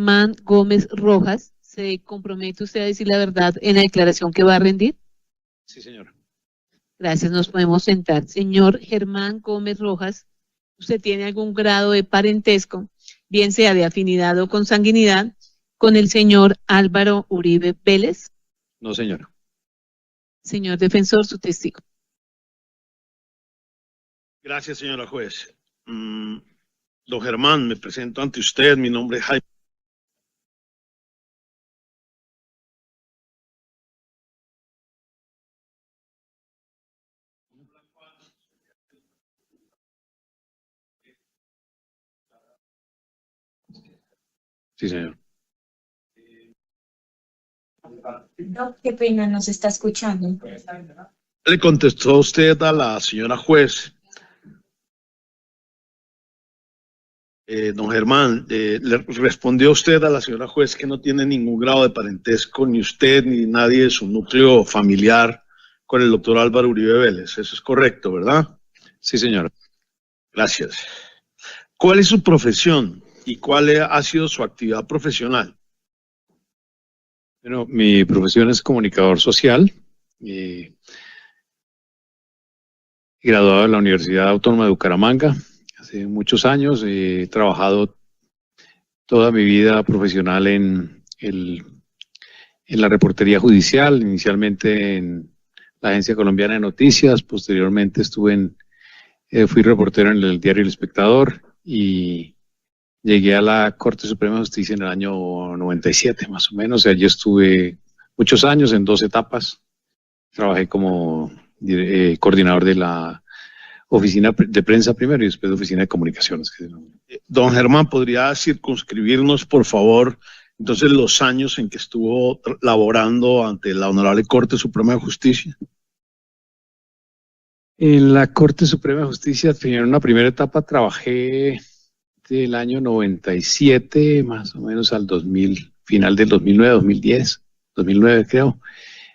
Man Gómez Rojas, ¿se compromete usted a decir la verdad en la declaración que va a rendir? Sí, señora. Gracias, nos podemos sentar. Señor Germán Gómez Rojas, ¿usted tiene algún grado de parentesco, bien sea de afinidad o consanguinidad, con el señor Álvaro Uribe Vélez? No, señora. Señor defensor, su testigo. Gracias, señora juez. Don Germán, me presento ante usted. Mi nombre es Jaime. Sí, señor. No, qué pena, nos está escuchando. Le contestó usted a la señora juez. Don Germán, le respondió usted a la señora juez que no tiene ningún grado de parentesco, ni usted ni nadie de su núcleo familiar, con el doctor Álvaro Uribe Vélez. Eso es correcto, ¿verdad? Sí, señora. Gracias. ¿Cuál es su profesión y cuál ha sido su actividad profesional? Bueno, mi profesión es comunicador social, graduado de la Universidad Autónoma de Bucaramanga hace muchos años. He trabajado toda mi vida profesional en la reportería judicial, inicialmente en la Agencia Colombiana de Noticias, posteriormente fui reportero en el diario El Espectador y llegué a la Corte Suprema de Justicia en el año 97, más o menos. Allí estuve muchos años en 2 etapas. Trabajé como coordinador de la oficina de prensa primero y después de oficina de comunicaciones. Don Germán, ¿podría circunscribirnos, por favor, entonces los años en que estuvo laborando ante la Honorable Corte Suprema de Justicia? En la Corte Suprema de Justicia, en una primera etapa, trabajé del año 97 más o menos al 2000, final del 2009, 2010, 2009 creo.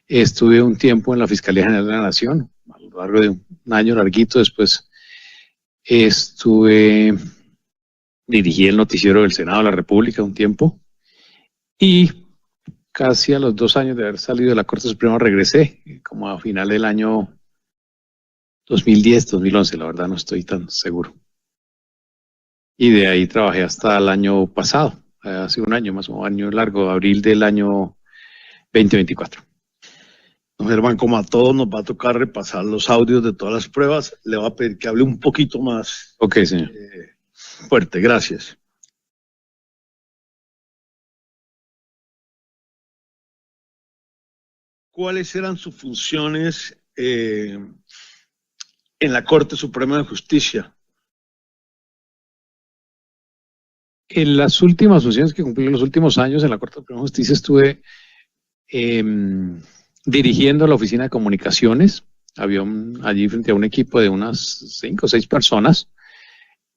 Estuve un tiempo en la Fiscalía General de la Nación, a lo largo de un año larguito. Después dirigí el noticiero del Senado de la República un tiempo y casi a los 2 años de haber salido de la Corte Suprema regresé, como a final del año 2010, 2011, la verdad no estoy tan seguro. Y de ahí trabajé hasta el año pasado, hace un año más o menos, año largo, abril del año 2024. Don Germán, como a todos nos va a tocar repasar los audios de todas las pruebas, le voy a pedir que hable un poquito más Ok, señor. fuerte. Gracias. ¿Cuáles eran sus funciones en la Corte Suprema de Justicia? En las últimas funciones que cumplí en los últimos años en la Corte Suprema de Justicia estuve dirigiendo la oficina de comunicaciones. Había allí frente a un equipo de unas 5 o 6 personas.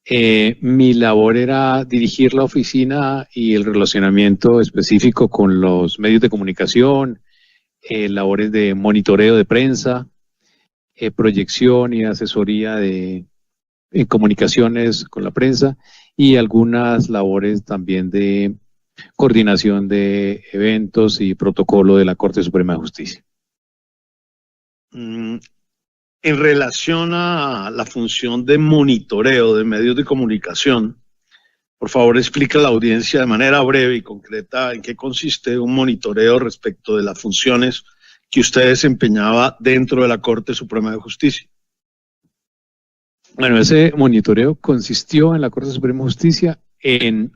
Mi labor era dirigir la oficina y el relacionamiento específico con los medios de comunicación, labores de monitoreo de prensa, proyección y asesoría de comunicaciones con la prensa y algunas labores también de coordinación de eventos y protocolo de la Corte Suprema de Justicia. En relación a la función de monitoreo de medios de comunicación, por favor explica a la audiencia de manera breve y concreta en qué consiste un monitoreo respecto de las funciones que usted desempeñaba dentro de la Corte Suprema de Justicia. Bueno, ese monitoreo consistió en la Corte Suprema de Justicia en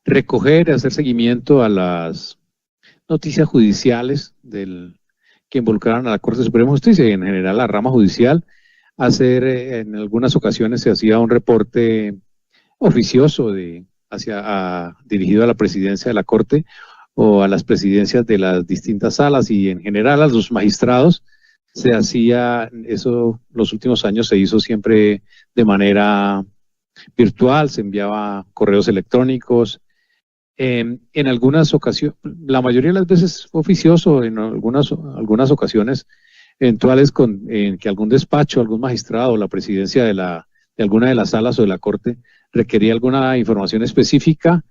recoger y hacer seguimiento a las noticias judiciales que involucraran a la Corte Suprema de Justicia y en general a la rama judicial. En algunas ocasiones se hacía un reporte oficioso dirigido a la presidencia de la Corte o a las presidencias de las distintas salas y en general a los magistrados. Se hacía eso, los últimos años se hizo siempre de manera virtual, se enviaba correos electrónicos. En algunas ocasiones, la mayoría de las veces fue oficioso, en algunas ocasiones eventuales en que algún despacho, algún magistrado o la presidencia de alguna de las salas o de la Corte requería alguna información específica.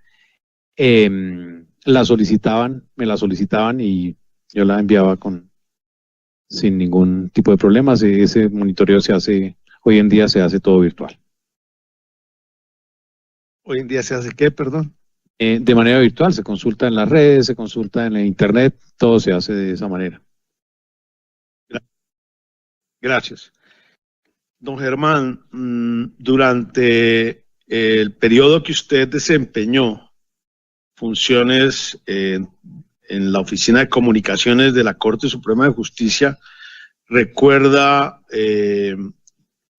la solicitaban, me la solicitaban y yo la enviaba sin ningún tipo de problemas. Ese monitoreo hoy en día se hace todo virtual. Hoy en día se hace ¿qué, perdón? De manera virtual, se consulta en las redes, se consulta en la internet, todo se hace de esa manera. Gracias. Don Germán, durante el periodo que usted desempeñó funciones en la Oficina de Comunicaciones de la Corte Suprema de Justicia, ¿recuerda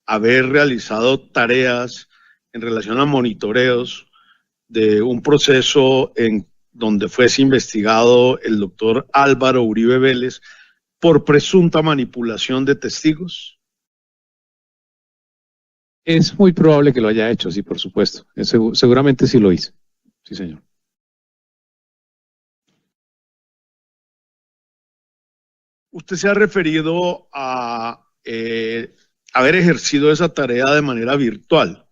haber realizado tareas en relación a monitoreos de un proceso en donde fuese investigado el doctor Álvaro Uribe Vélez por presunta manipulación de testigos? Es muy probable que lo haya hecho, sí, por supuesto. Seguramente sí lo hice. Sí, señor. Usted se ha referido a haber ejercido esa tarea de manera virtual.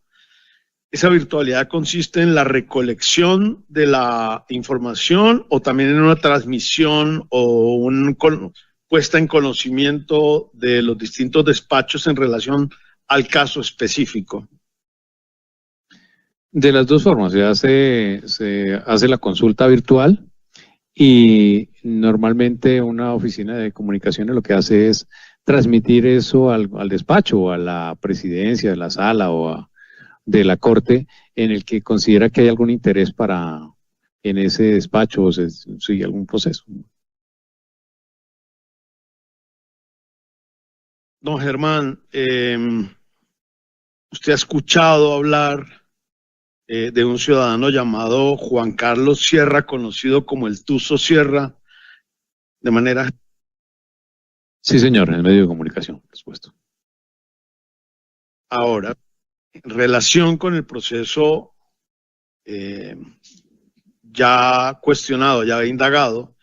¿Esa virtualidad consiste en la recolección de la información o también en una transmisión o una puesta en conocimiento de los distintos despachos en relación al caso específico? De las dos formas, se hace la consulta virtual y normalmente una oficina de comunicaciones lo que hace es transmitir eso al despacho o a la presidencia de la sala de la corte en el que considera que hay algún interés en ese despacho o sigue algún proceso. Don Germán, usted ha escuchado hablar de un ciudadano llamado Juan Carlos Sierra, conocido como el Tuzo Sierra, de manera... Sí, señor, en el medio de comunicación, por supuesto. Ahora, en relación con el proceso ya cuestionado, ya indagado,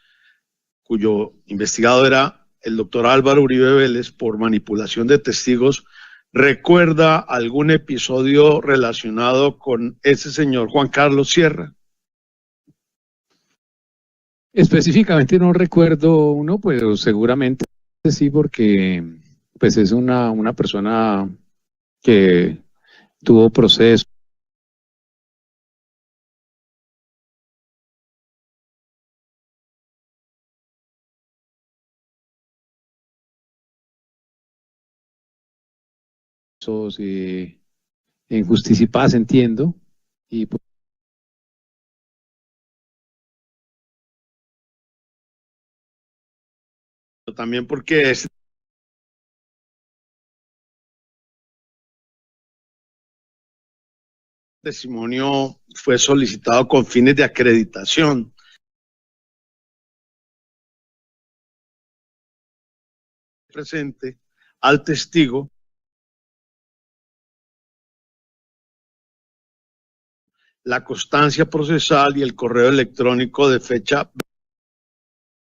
cuyo investigado era el doctor Álvaro Uribe Vélez por manipulación de testigos, ¿recuerda algún episodio relacionado con ese señor Juan Carlos Sierra? Específicamente no recuerdo uno, pero seguramente sí, porque pues es una persona que tuvo proceso. En Justicia y Paz, entiendo, y pues, también porque ese testimonio fue solicitado con fines de acreditación. Presente al testigo la constancia procesal y el correo electrónico de fecha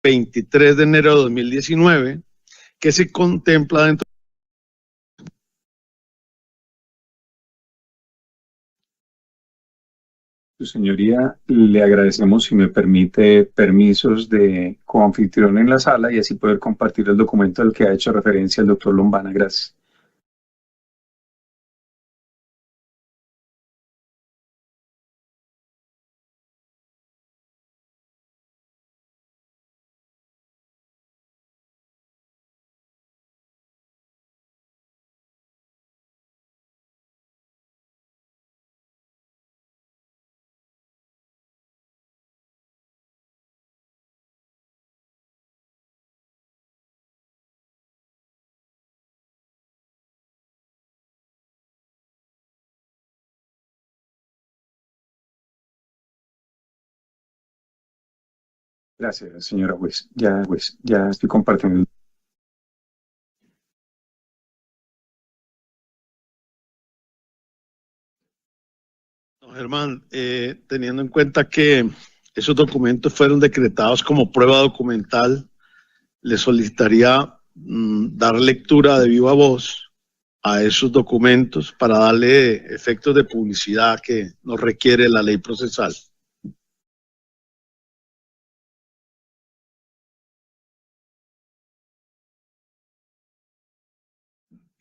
23 de enero de 2019 que se contempla dentro. Su señoría, le agradecemos si me permite permisos de coanfitrión en la sala y así poder compartir el documento al que ha hecho referencia el doctor Lombana. Gracias. Gracias, señora juez. Ya estoy compartiendo. Don Germán, teniendo en cuenta que esos documentos fueron decretados como prueba documental, le solicitaría dar lectura de viva voz a esos documentos para darle efectos de publicidad que nos requiere la ley procesal.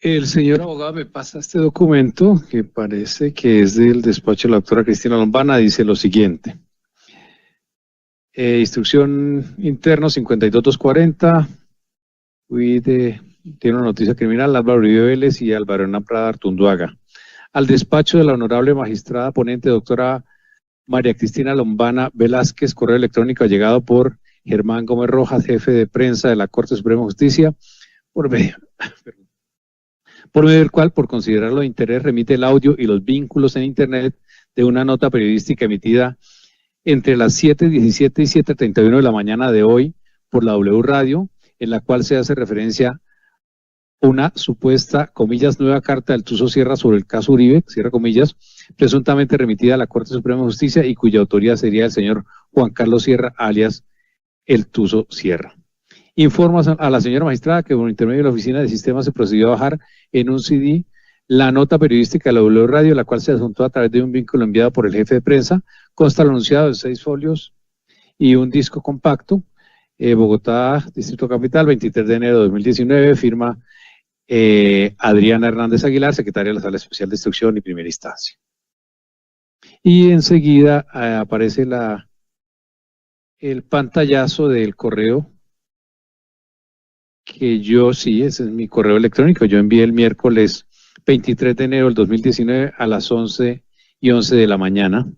El señor abogado me pasa este documento que parece que es del despacho de la doctora Cristina Lombana. Dice lo siguiente. Instrucción interno 52240. Tiene una noticia criminal, Álvaro Uribe Vélez y Álvaro Hernán Prada Artunduaga. Al despacho de la honorable magistrada ponente doctora María Cristina Lombana Velázquez, correo electrónico llegado por Germán Gómez Rojas, jefe de prensa de la Corte Suprema de Justicia, por medio del cual, por considerarlo de interés, remite el audio y los vínculos en Internet de una nota periodística emitida entre las 7:17 y 7:31 de la mañana de hoy por la W Radio, en la cual se hace referencia a una supuesta, comillas, nueva carta del Tuso Sierra sobre el caso Uribe, cierra comillas, presuntamente remitida a la Corte Suprema de Justicia y cuya autoría sería el señor Juan Carlos Sierra, alias el Tuso Sierra. Informa a la señora magistrada que por intermedio de la Oficina de Sistemas se procedió a bajar en un CD la nota periodística de la W Radio, la cual se adjuntó a través de un vínculo enviado por el jefe de prensa. Consta el anunciado de 6 folios y un disco compacto. Bogotá, Distrito Capital, 23 de enero de 2019, firma Adriana Hernández Aguilar, secretaria de la Sala Especial de Instrucción y Primera Instancia. Y enseguida aparece el pantallazo del correo que yo, sí, ese es mi correo electrónico, yo envié el miércoles 23 de enero del 2019 a las 11:11 de la mañana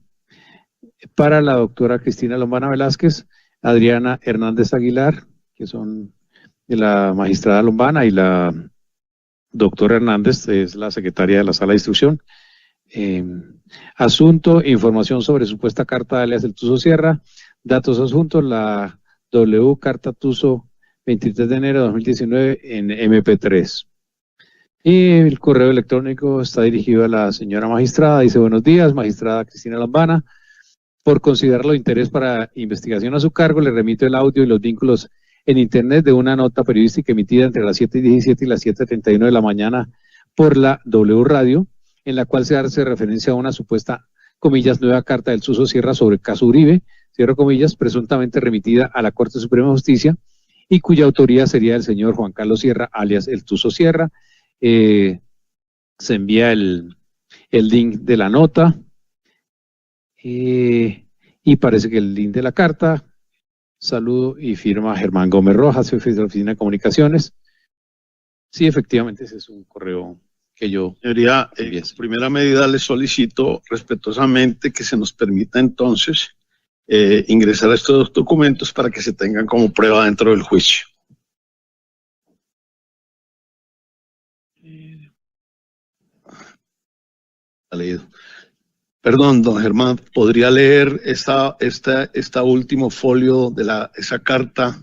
para la doctora Cristina Lombana Velázquez, Adriana Hernández Aguilar, que son de la magistrada Lombana, y la doctora Hernández, es la secretaria de la Sala de Instrucción. Asunto, información sobre supuesta carta de alias del Tuso Sierra, datos asuntos, la W Carta Tuso 23 de enero de 2019 en MP3. Y el correo electrónico está dirigido a la señora magistrada, dice: buenos días, magistrada Cristina Lombana, por considerarlo de interés para investigación a su cargo, le remito el audio y los vínculos en Internet de una nota periodística emitida entre las 7:17 y las 7:31 de la mañana por la W Radio, en la cual se hace referencia a una supuesta, comillas, nueva carta del Tuso Sierra sobre el caso Uribe, cierro comillas, presuntamente remitida a la Corte Suprema de Justicia y cuya autoría sería el señor Juan Carlos Sierra, alias el Tuso Sierra. Se envía el link de la nota y parece que el link de la carta, saludo y firma Germán Gómez Rojas, jefe de la Oficina de Comunicaciones. Sí, efectivamente, ese es un correo que yo... Señoría, primera medida, le solicito respetuosamente que se nos permita entonces ingresar a estos documentos para que se tengan como prueba dentro del juicio. Leído. Perdón, don Germán, ¿podría leer esta último folio de esa carta?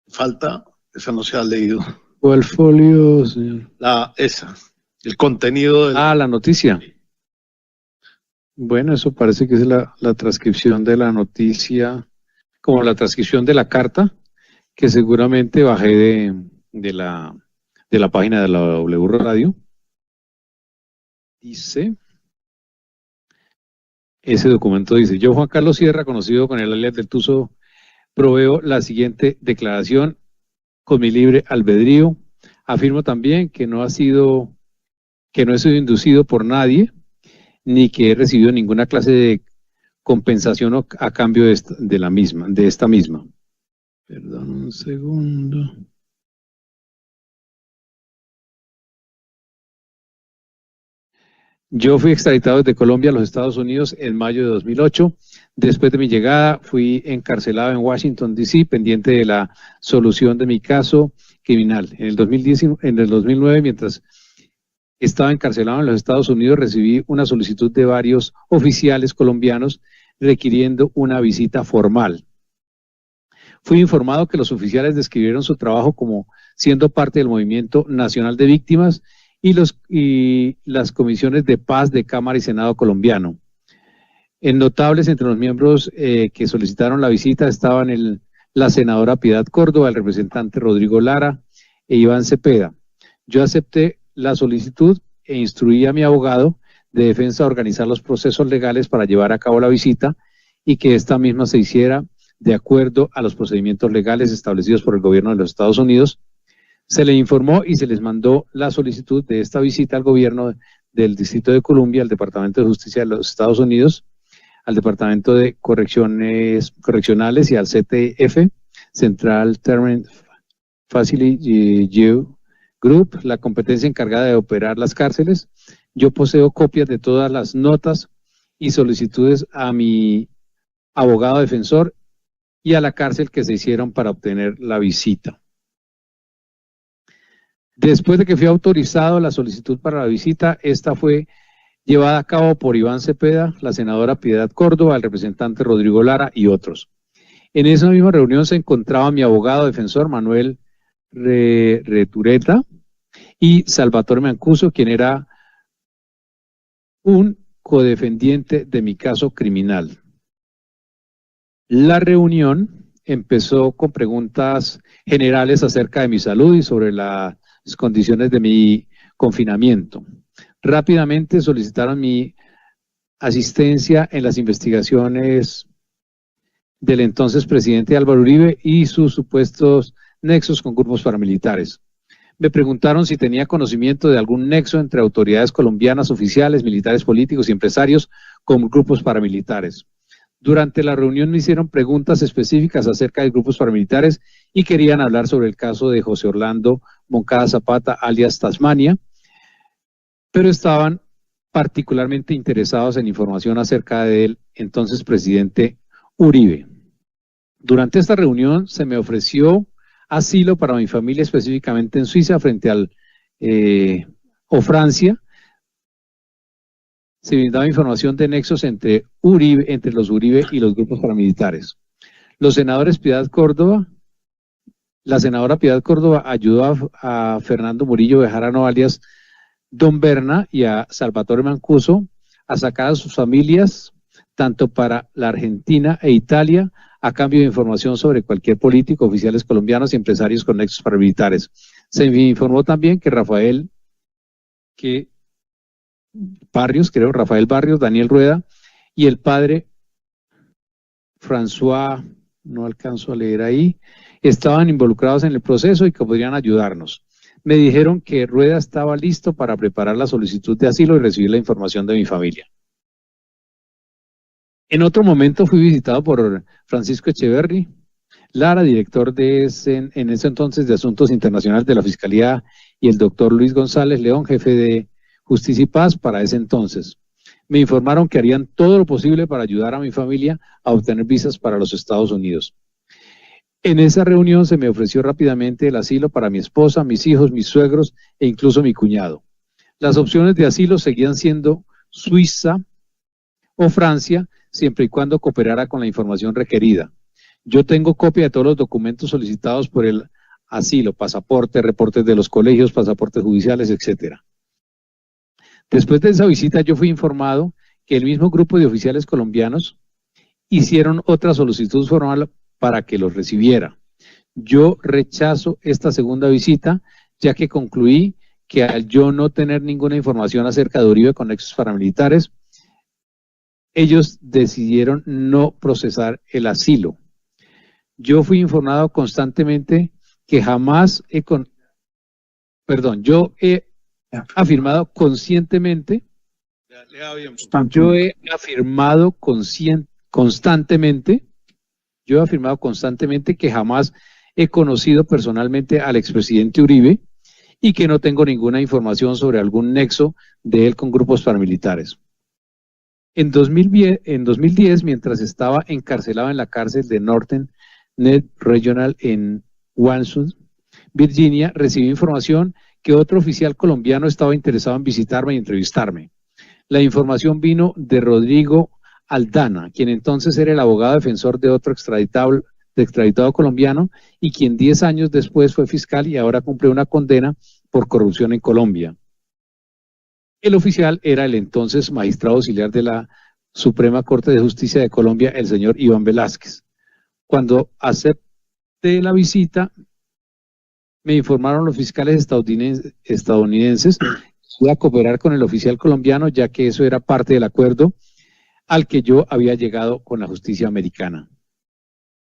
Falta, esa no se ha leído. ¿Cuál folio, señor? El contenido de la noticia. Bueno, eso parece que es la transcripción de la noticia, como la transcripción de la carta, que seguramente bajé de la página de la W Radio. Dice, ese documento dice: yo, Juan Carlos Sierra, conocido con el alias del Tuso, proveo la siguiente declaración con mi libre albedrío. Afirmo también que no he sido inducido por nadie, ni que he recibido ninguna clase de compensación a cambio de esta misma. Perdón un segundo. Yo fui extraditado desde Colombia a los Estados Unidos en mayo de 2008. Después de mi llegada, fui encarcelado en Washington, D.C., pendiente de la solución de mi caso criminal. En el 2009, mientras estaba encarcelado en los Estados Unidos, recibí una solicitud de varios oficiales colombianos requiriendo una visita formal. Fui informado que los oficiales describieron su trabajo como siendo parte del Movimiento Nacional de Víctimas y las comisiones de paz de Cámara y Senado colombiano. En notables entre los miembros que solicitaron la visita estaban la senadora Piedad Córdoba, el representante Rodrigo Lara e Iván Cepeda. Yo acepté la solicitud e instruí a mi abogado de defensa a organizar los procesos legales para llevar a cabo la visita y que esta misma se hiciera de acuerdo a los procedimientos legales establecidos por el gobierno de los Estados Unidos, Se le informó y se les mandó la solicitud de esta visita al gobierno del Distrito de Columbia, al Departamento de Justicia de los Estados Unidos, al Departamento de Correccionales y al CTF, Central Term Facility Group, la competencia encargada de operar las cárceles. Yo poseo copias de todas las notas y solicitudes a mi abogado defensor y a la cárcel que se hicieron para obtener la visita. Después de que fue autorizado la solicitud para la visita, esta fue llevada a cabo por Iván Cepeda, la senadora Piedad Córdoba, el representante Rodrigo Lara y otros. En esa misma reunión se encontraba mi abogado defensor Manuel Retureta y Salvatore Mancuso, quien era un codefendiente de mi caso criminal. La reunión empezó con preguntas generales acerca de mi salud y sobre las condiciones de mi confinamiento. Rápidamente solicitaron mi asistencia en las investigaciones del entonces presidente Álvaro Uribe y sus supuestos nexos con grupos paramilitares. Me preguntaron si tenía conocimiento de algún nexo entre autoridades colombianas, oficiales, militares, políticos y empresarios con grupos paramilitares. Durante la reunión me hicieron preguntas específicas acerca de grupos paramilitares y querían hablar sobre el caso de José Orlando Moncada Zapata, alias Tasmania, pero estaban particularmente interesados en información acerca del entonces presidente Uribe. Durante esta reunión se me ofreció asilo para mi familia, específicamente en Suiza, frente al o Francia. Se brindaba información de nexos entre los Uribe y los grupos paramilitares. Los senadores Piedad Córdoba, la senadora Piedad Córdoba ayudó a Fernando Murillo Bejarano, alias Don Berna, y a Salvatore Mancuso a sacar a sus familias, tanto para la Argentina e Italia, a cambio de información sobre cualquier político, oficiales colombianos y empresarios con nexos paramilitares. Se me informó también que Rafael Barrios, Daniel Rueda y el padre François, no alcanzo a leer ahí, estaban involucrados en el proceso y que podrían ayudarnos. Me dijeron que Rueda estaba listo para preparar la solicitud de asilo y recibir la información de mi familia. En otro momento fui visitado por Francisco Echeverri Lara, director en ese entonces de Asuntos Internacionales de la Fiscalía, y el doctor Luis González León, jefe de Justicia y Paz para ese entonces. Me informaron que harían todo lo posible para ayudar a mi familia a obtener visas para los Estados Unidos. En esa reunión se me ofreció rápidamente el asilo para mi esposa, mis hijos, mis suegros e incluso mi cuñado. Las opciones de asilo seguían siendo Suiza o Francia, siempre y cuando cooperara con la información requerida. Yo tengo copia de todos los documentos solicitados por el asilo, pasaporte, reportes de los colegios, pasaportes judiciales, etcétera. Después de esa visita yo fui informado que el mismo grupo de oficiales colombianos hicieron otra solicitud formal para que los recibiera. Yo rechazo esta segunda visita, ya que concluí que al yo no tener ninguna información acerca de Uribe con nexos paramilitares, ellos decidieron no procesar el asilo. Yo fui informado constantemente que jamás yo he afirmado conscientemente, constantemente que jamás he conocido personalmente al expresidente Uribe y que no tengo ninguna información sobre algún nexo de él con grupos paramilitares. En 2010, mientras estaba encarcelado en la cárcel de Northern Net Regional en Wanson, Virginia, recibí información que otro oficial colombiano estaba interesado en visitarme y entrevistarme. La información vino de Rodrigo Aldana, quien entonces era el abogado defensor de otro extraditado colombiano y quien 10 años después fue fiscal y ahora cumple una condena por corrupción en Colombia. El oficial era el entonces magistrado auxiliar de la Suprema Corte de Justicia de Colombia, el señor Iván Velázquez. Cuando acepté la visita, me informaron los fiscales estadounidenses que iba a cooperar con el oficial colombiano, ya que eso era parte del acuerdo al que yo había llegado con la justicia americana.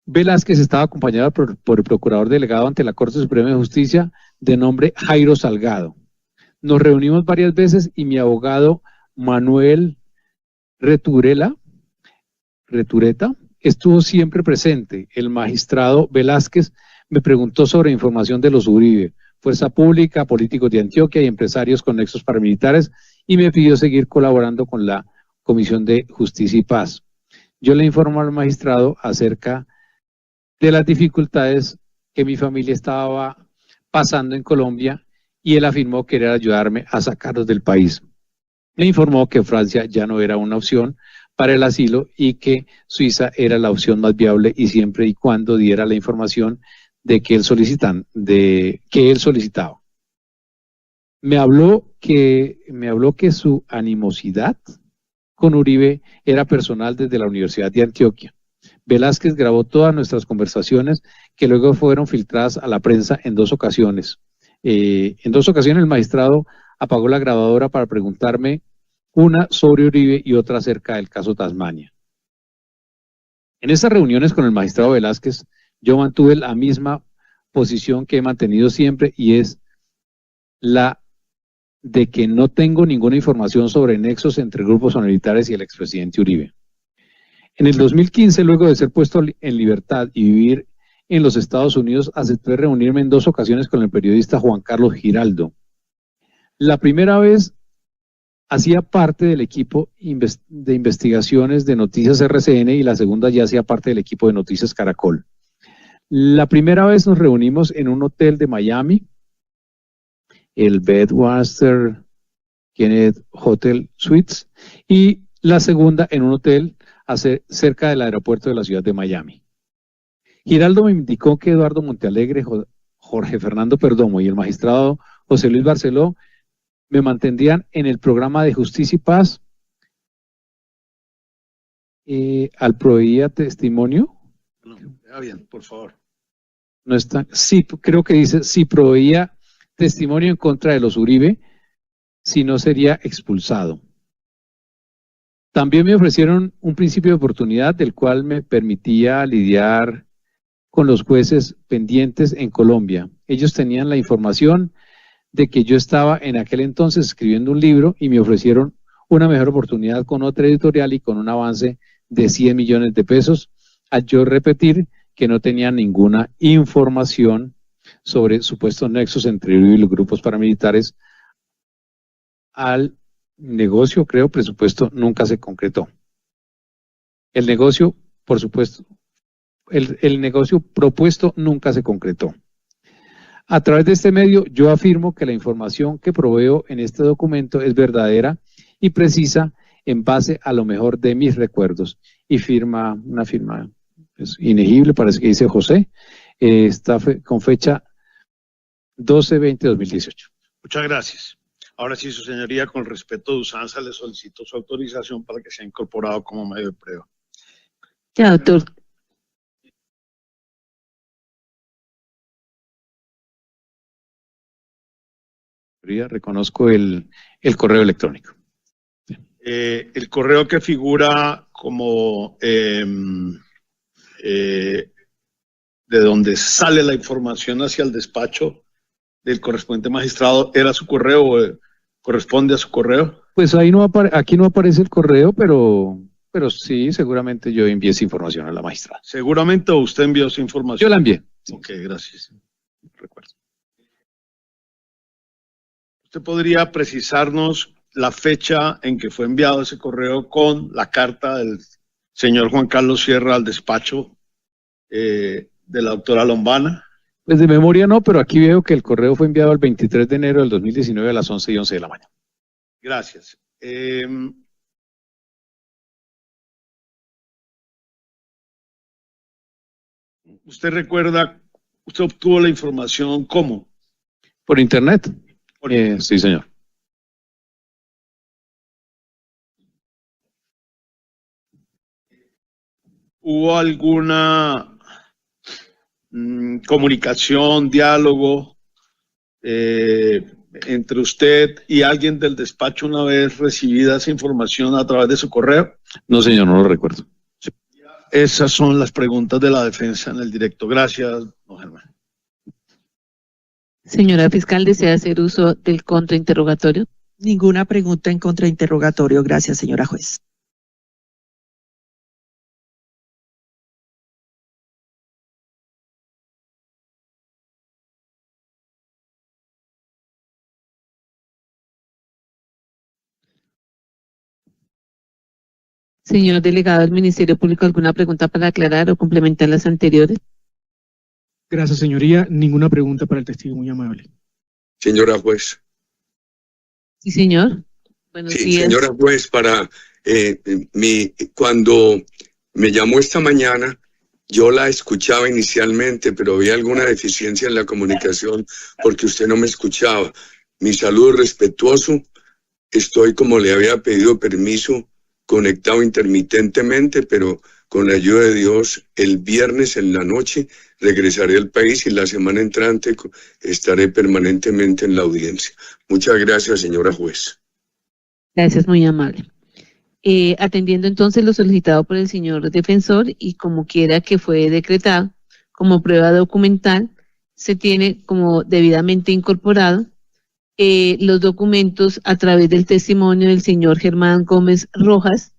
Velázquez estaba acompañado por el procurador delegado ante la Corte Suprema de Justicia, de nombre Jairo Salgado. Nos reunimos varias veces y mi abogado Manuel Retureta estuvo siempre presente. El magistrado Velázquez me preguntó sobre información de los Uribe, Fuerza Pública, políticos de Antioquia y empresarios con nexos paramilitares, y me pidió seguir colaborando con la Comisión de Justicia y Paz. Yo le informo al magistrado acerca de las dificultades que mi familia estaba pasando en Colombia y él afirmó querer ayudarme a sacarlos del país. Me informó que Francia ya no era una opción para el asilo y que Suiza era la opción más viable y siempre y cuando diera la información de que él solicitaba. Me habló que su animosidad con Uribe era personal desde la Universidad de Antioquia. Velázquez grabó todas nuestras conversaciones que luego fueron filtradas a la prensa en 2 ocasiones. En 2 ocasiones el magistrado apagó la grabadora para preguntarme, una sobre Uribe y otra acerca del caso Tasmania. En estas reuniones con el magistrado Velázquez, yo mantuve la misma posición que he mantenido siempre y es la de que no tengo ninguna información sobre nexos entre grupos paramilitares y el expresidente Uribe. En el 2015, luego de ser puesto en libertad y vivir en los Estados Unidos, acepté reunirme en 2 ocasiones con el periodista Juan Carlos Giraldo. La primera vez hacía parte del equipo de investigaciones de Noticias RCN y la segunda ya hacía parte del equipo de Noticias Caracol. La primera vez nos reunimos en un hotel de Miami, el Bedwaster Kenneth Hotel Suites, y la segunda en un hotel cerca del aeropuerto de la ciudad de Miami. Giraldo me indicó que Eduardo Montealegre, Jorge Fernando Perdomo y el magistrado José Luis Barceló me mantendrían en el programa de Justicia y Paz al proveía testimonio. No, ya bien, por favor. No está, sí, creo que dice, si proveía testimonio en contra de los Uribe, si no sería expulsado. También me ofrecieron un principio de oportunidad del cual me permitía lidiar con los jueces pendientes en Colombia. Ellos tenían la información de que yo estaba en aquel entonces escribiendo un libro y me ofrecieron una mejor oportunidad con otra editorial y con un avance de 100 millones de pesos, al yo repetir que no tenía ninguna información sobre supuestos nexos entre Uribe y los grupos paramilitares. Al negocio, creo, presupuesto nunca se concretó. El negocio, por supuesto, el negocio propuesto nunca se concretó. A través de este medio, yo afirmo que la información que proveo en este documento es verdadera y precisa en base a lo mejor de mis recuerdos. Y firma, una firma inegible, parece que dice José, está con fecha 12/20/2018. Muchas gracias. Ahora sí, su señoría, con respeto de usanza, le solicito su autorización para que sea incorporado como medio de prueba. Ya, doctor. Reconozco el correo electrónico. El correo que figura como de donde sale la información hacia el despacho del correspondiente magistrado, ¿era su correo o corresponde a su correo? Pues ahí no aquí no aparece el correo, pero sí, seguramente yo envié esa información a la magistrada. ¿Seguramente o usted envió esa información? Yo la envié. Sí. Ok, gracias. Recuerdo. ¿Usted podría precisarnos la fecha en que fue enviado ese correo con la carta del señor Juan Carlos Sierra al despacho de la doctora Lombana? Pues de memoria no, pero aquí veo que el correo fue enviado el 23 de enero del 2019 a las 11:11 de la mañana. Gracias. ¿Usted recuerda, usted obtuvo la información cómo? ¿Por internet? Sí, señor. ¿Hubo alguna comunicación, diálogo entre usted y alguien del despacho una vez recibida esa información a través de su correo? No, señor, no lo recuerdo. Sí. Esas son las preguntas de la defensa en el directo. Gracias, don Germán. Señora fiscal, ¿desea hacer uso del contrainterrogatorio? Ninguna pregunta en contrainterrogatorio. Gracias, señora juez. Señor delegado del Ministerio Público, ¿alguna pregunta para aclarar o complementar las anteriores? Gracias, señoría. Ninguna pregunta para el testigo, muy amable. Señora juez. Sí, señor. Buenos Sí, días. señora juez, cuando me llamó esta mañana, yo la escuchaba inicialmente, pero había alguna deficiencia en la comunicación porque usted no me escuchaba. Mi saludo respetuoso. Estoy, como le había pedido permiso, conectado intermitentemente, pero con la ayuda de Dios, el viernes en la noche regresaré al país y la semana entrante estaré permanentemente en la audiencia. Muchas gracias, señora juez. Gracias, muy amable. Atendiendo entonces lo solicitado por el señor defensor y como quiera que fue decretado como prueba documental, se tiene como debidamente incorporado los documentos a través del testimonio del señor Germán Gómez Rojas.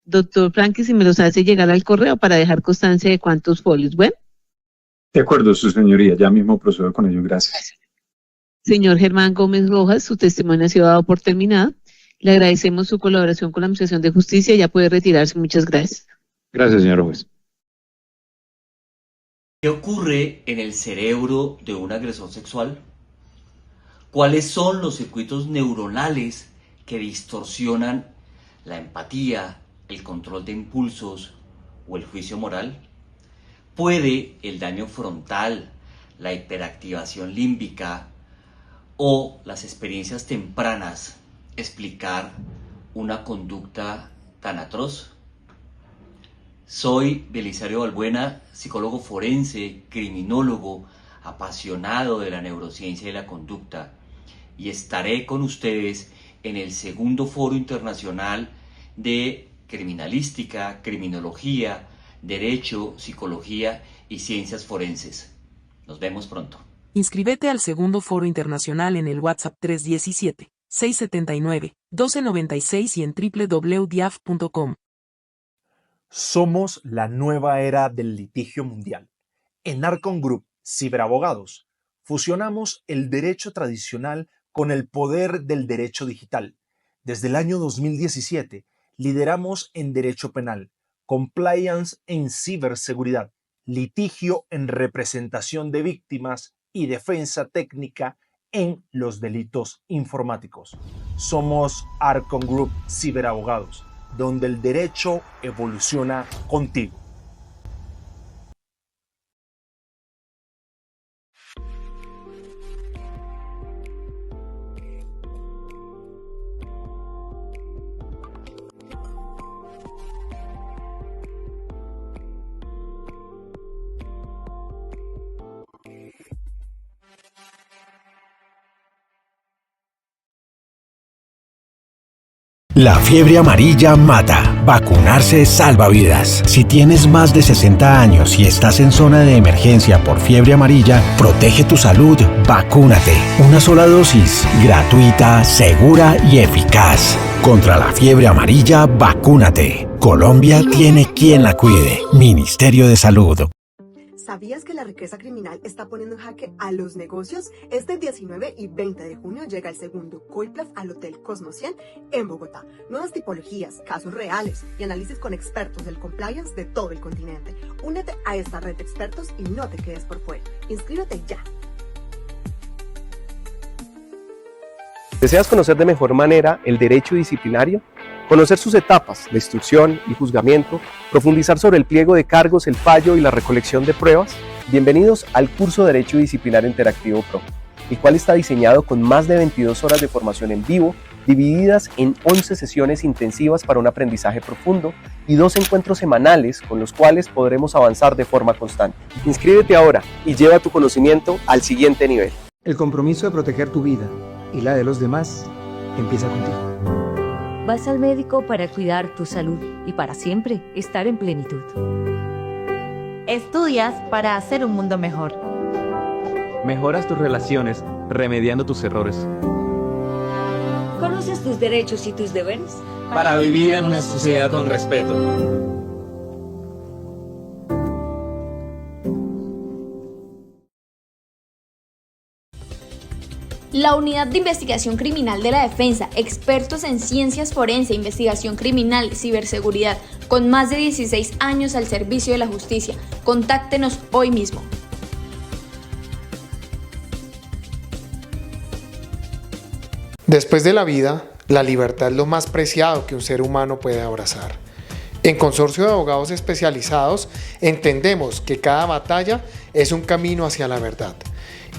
Doctor Franqui, si me los hace llegar al correo para dejar constancia de cuántos folios. Bueno. De acuerdo, su señoría. Ya mismo procedo con ello. Gracias. Señor Germán Gómez Rojas, su testimonio ha sido dado por terminado. Le agradecemos su colaboración con la Administración de Justicia. Ya puede retirarse. Muchas gracias. Gracias, señor juez. ¿Qué ocurre en el cerebro de un agresor sexual? ¿Cuáles son los circuitos neuronales que distorsionan la empatía, el control de impulsos o el juicio moral? ¿Puede el daño frontal, la hiperactivación límbica o las experiencias tempranas explicar una conducta tan atroz? Soy Belisario Balbuena, psicólogo forense, criminólogo, apasionado de la neurociencia y la conducta, y estaré con ustedes en el segundo Foro Internacional de Criminalística, Criminología, Derecho, Psicología y Ciencias Forenses. Nos vemos pronto. Inscríbete al segundo Foro Internacional en el WhatsApp 317-679-1296 y en www.diaf.com. Somos la nueva era del litigio mundial. En Arcon Group Ciberabogados fusionamos el derecho tradicional con el poder del derecho digital. Desde el año 2017 lideramos en derecho penal, compliance en ciberseguridad, litigio en representación de víctimas y defensa técnica en los delitos informáticos. Somos Arcon Group Ciberabogados, donde el derecho evoluciona contigo. La fiebre amarilla mata. Vacunarse salva vidas. Si tienes más de 60 años y estás en zona de emergencia por fiebre amarilla, protege tu salud. Vacúnate. Una sola dosis, gratuita, segura y eficaz. Contra la fiebre amarilla, vacúnate. Colombia tiene quien la cuide. Ministerio de Salud. ¿Sabías que la riqueza criminal está poniendo en jaque a los negocios? Este 19 y 20 de junio llega el segundo COIPLAF al Hotel Cosmo 100 en Bogotá. Nuevas tipologías, casos reales y análisis con expertos del compliance de todo el continente. Únete a esta red de expertos y no te quedes por fuera. Inscríbete ya. ¿Deseas conocer de mejor manera el derecho disciplinario? Conocer sus etapas de instrucción y juzgamiento, profundizar sobre el pliego de cargos, el fallo y la recolección de pruebas. Bienvenidos al curso Derecho Disciplinario Interactivo Pro, el cual está diseñado con más de 22 horas de formación en vivo, divididas en 11 sesiones intensivas para un aprendizaje profundo y 2 encuentros semanales con los cuales podremos avanzar de forma constante. Inscríbete ahora y lleva tu conocimiento al siguiente nivel. El compromiso de proteger tu vida y la de los demás empieza contigo. Vas al médico para cuidar tu salud y para siempre estar en plenitud. Estudias para hacer un mundo mejor. Mejoras tus relaciones remediando tus errores. ¿Conoces tus derechos y tus deberes? Para vivir en una sociedad con respeto. La Unidad de Investigación Criminal de la Defensa, expertos en ciencias forense, investigación criminal, ciberseguridad, con más de 16 años al servicio de la justicia. Contáctenos hoy mismo. Después de la vida, la libertad es lo más preciado que un ser humano puede abrazar. En Consorcio de Abogados Especializados entendemos que cada batalla es un camino hacia la verdad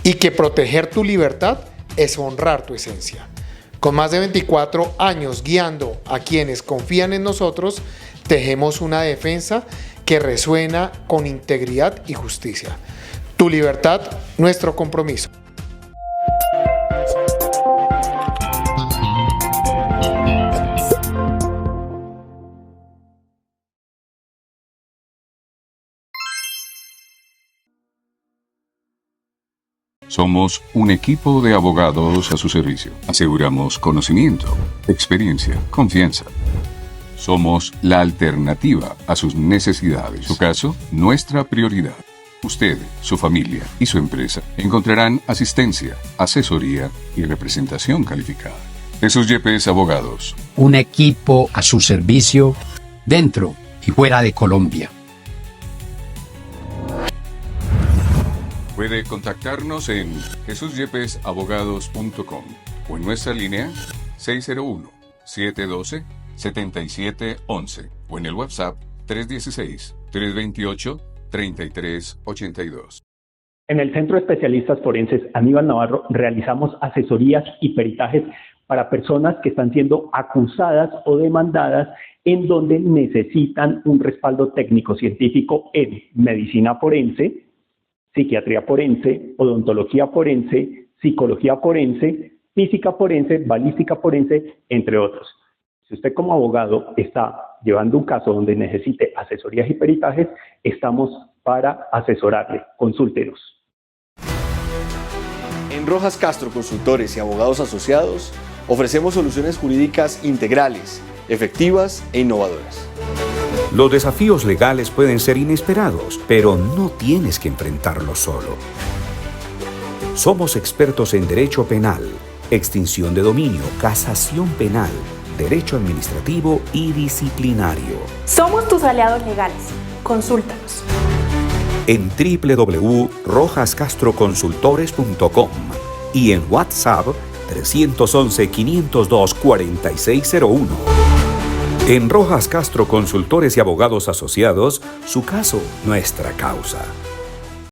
y que proteger tu libertad es honrar tu esencia. Con más de 24 años guiando a quienes confían en nosotros, tejemos una defensa que resuena con integridad y justicia. Tu libertad, nuestro compromiso. Somos un equipo de abogados a su servicio. Aseguramos conocimiento, experiencia, confianza. Somos la alternativa a sus necesidades. Su caso, nuestra prioridad. Usted, su familia y su empresa encontrarán asistencia, asesoría y representación calificada. Jesús Yepes Abogados. Un equipo a su servicio dentro y fuera de Colombia. Puede contactarnos en jesusyepesabogados.com o en nuestra línea 601-712-7711 o en el WhatsApp 316-328-3382. En el Centro de Especialistas Forenses Aníbal Navarro realizamos asesorías y peritajes para personas que están siendo acusadas o demandadas en donde necesitan un respaldo técnico-científico en medicina forense, psiquiatría forense, odontología forense, psicología forense, física forense, balística forense, entre otros. Si usted como abogado está llevando un caso donde necesite asesorías y peritajes, estamos para asesorarle. Consúltenos. En Rojas Castro Consultores y Abogados Asociados ofrecemos soluciones jurídicas integrales, efectivas e innovadoras. Los desafíos legales pueden ser inesperados, pero no tienes que enfrentarlos solo. Somos expertos en derecho penal, extinción de dominio, casación penal, derecho administrativo y disciplinario. Somos tus aliados legales. Consúltanos. En www.rojascastroconsultores.com y en WhatsApp 311-502-4601. En Rojas Castro Consultores y Abogados Asociados, su caso, nuestra causa.